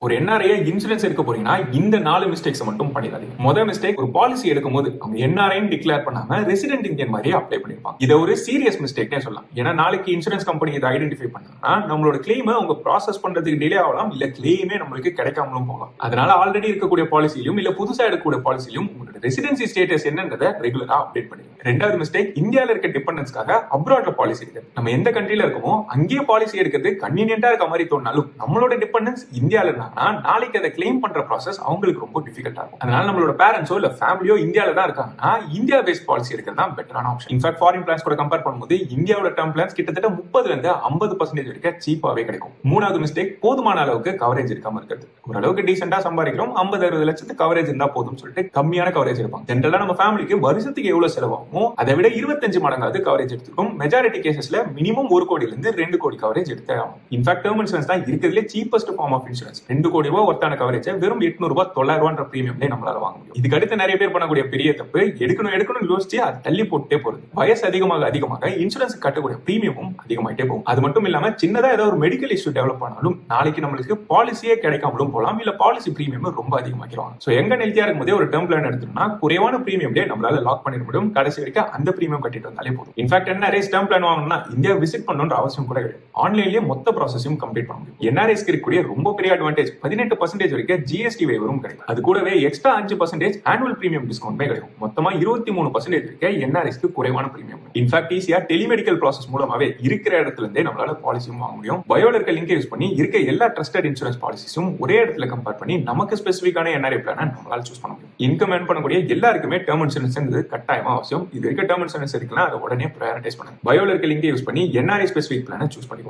ஒரு NRI insurance எடுக்க போறீங்கன்னா இந்த 4 மிஸ்டேக்ஸ் மட்டும் பண்ணிடாதீங்க. முதல் மிஸ்டேக், ஒரு பாலிசி எடுக்கும் போது அவங்க என்ஆர்ஐன்னு டிக்ளேர் பண்ணாம ரெசிடென்ட் இந்தியன் மாதிரியே அப்ளை பண்ணிருப்பாங்க. இதை ஒரு சீரியஸ் மிஸ்டேக்னே சொல்லலாம். ஏன்னா நாளைக்கு இன்சூரன்ஸ் கம்பெனி இதை ஐடென்டிஃபை பண்ணாங்கன்னா நம்மளோட கிளைமை அவங்க ப்ராசஸ் பண்றதுக்கு டிலே ஆகலாம், இல்ல கிளைமே நம்மளுக்கு கிடைக்காமலும் போகலாம். அதனால ஆல்ரெடி இருக்கக்கூடிய பாலிசியிலும் இல்ல புதுசா எடுக்கக்கூடிய பாலிசியிலும் உங்களோட ரெசிடென்சி ஸ்டேட்டஸ் என்னன்றதை ரெகுலரா அப்டேட் பண்ணிடுங்க. ரெண்டாவது மிஸ்டேக், இந்தியாவில் இருக்க டிபெண்டன்ஸ்க்காக அப்ராட்ல பாலிசி இருக்கு. நம்ம எந்த கண்ட்ரில இருக்கோமோ அங்கேயே பாலிசி எடுக்கிறது கன்வீனியன்டா இருக்க மாதிரி தோணாலும் நம்மளோட டிபெண்டன்ஸ் இந்தியாவில் இருந்தாங்கன்னா நாளைக்கு அதை கிளைம் பண்ற ப்ராசஸ் அவங்களுக்கு ரொம்ப டிஃபிகல்ட்டா இருக்கும். அதனால நம்மளோட பேரண்ட்ஸோ இல்ல ஃபேமிலியோ இந்தியாவில தான் இருக்காங்கன்னா இந்தியா பேஸ்ட் பாலிசி எடுக்கிறது தான் பெட்டரான ஆப்ஷன். இன்ஃபேக்ட் ஃபாரின் பிளான்ஸ் கூட கம்பேர் பண்ணும்போது இந்தியாவோட டேர்ம் பிளான்ஸ் கிட்டத்தட்ட 30% இருந்து 50% வரைக்கும் சீப்பாவே கிடைக்கும். மூணாவது மிஸ்டேக், போதுமான அளவுக்கு கவரேஜ் இருக்காம இருக்கிறது. ஓரளவுக்கு டீசென்டா சம்பாதிக்கிறோம், 50-60 லட்சத்துக்கு கவரேஜ் இருந்தா போதும் சொல்லிட்டு கம்மியான கவரேஜ் எடுப்பாங்க. ஜென்ரலா நம்ம ஃபேமிலிக்கு வருஷத்துக்கு எவ்வளவு செலவாகுமோ அதை விட 25 மடங்காவது கவரேஜ் எடுத்துக்கும். மெஜாரிட்டி கேசஸ்ல மினிமம் 1 கோடியில இருந்து 2 கோடி கவரேஜ் எடுத்தே ஆகும். இன்ஃபேக்ட் டேர்ம் இன்சூரன்ஸ் தான் இருக்கிறதுலே சீப்பஸ்ட் ஃபார்ம் ஆஃப் இன்சூரன்ஸ். 2 கோடி ரூபாய் ஒருத்தான கவரேஜ் வெறும் 800 ரூபாய் 900 ரூபாய் பிரீமியம்ல நம்மளால வாங்க முடியும். இதுக்கு அடுத்து நிறைய பேர் பண்ணக்கூடிய பெரிய தப்பு, எடுக்கணும் யோசிச்சு அது தள்ளி போட்டே போறது. வயசு அதிகமாக இன்சூரன்ஸ் கட்டக்கூடிய பிரீமியமும் அதிகமாயிட்டே போகும். அது மட்டும் இல்லாம சின்னதா ஏதாவது ஒரு மெடிக்கல் இஷ்யூ டெவலப் ஆனாலும் நாளைக்கு நம்மளுக்கு பாலிசியே கிடைக்காமலும் போகலாம், இல்ல பாலிசி பிரீமியம் ரொம்ப அதிகமாக்கிடுவாங்க. சோ எங்க ஹெல்த்தியா இருக்கும்போதே ஒரு டேர்ம் பிளான் எடுத்தோம்னா குறைவான பிரீமியம்ல நம்மளால லாக் பண்ணிட முடியும். கடைசி வரைக்கும் அந்த பிரீமியம் கட்டிட்டு வந்தாலே போதும். இன்ஃபேக்ட் என்ஆர்ஐஸ் டேர்ம் பிளான் வாங்கணும்னா இந்தியா விசிட் பண்ணணும்ன்ற அவசியம் கூட கிடையாது. ஆன்லைன்லயே மொத்த ப்ராசஸையும் கம்ப்ளீட் பண்ண முடியும். என்ஆர்ஐஸ்க்கு இருக்கக்கூடிய ரொம்ப பெரிய அட்வான்டேஜ் 18% வரைக்கும் ஜிஎஸ்டி வேவரும் கிடைக்கும். அது கூடவே எக்ஸ்ட்ரா 5% ஆனுவல் பிரீமியம் டிஸ்கவுண்ட் கிடைக்கும். மொத்தமா 23% வரைக்கும் என்ஆர்ஐஸ்க்கு குறைவான பிரீமியம். இன்ஃபேக்ட் ஈஸியா டெலிமெடிக்கல் ப்ராசஸ் மூலமாவே இருக்கிற இடத்துல இருந்தே நம்மளால பாலிசியும் வாங்க முடியும். பயோல இருக்க லிங்கை யூஸ் பண்ணி இருக்க எல்லா ட்ரஸ்டட் இன்சூரன்ஸ் பாலிசிஸும் ஒரே இடத்துல கம்பேர் பண்ணி நமக்கு ஸ்பெசிஃபிக்கான என்ஆர்ஐ பிளான நம்மளால சூஸ் பண்ண முடியும். இன்கம் ஏர்ன் பண்ணக்கூடிய எல்லாருக்குமே டேர்ம் இன்சூரன்ஸ் கட்டாயமா அவசியம். இது இருக்க டேர்ம் இன்சூரன்ஸ் இருக்குன்னா அதை உடனே ப்ரையாரிட்டைஸ் பண்ணுங்க. பயோல இருக்க லிங்கை யூஸ் பண்ணி என்ஆர்ஐ ஸ்பெசிஃபிக் பிளான சூஸ் பண்ணிக்கோ.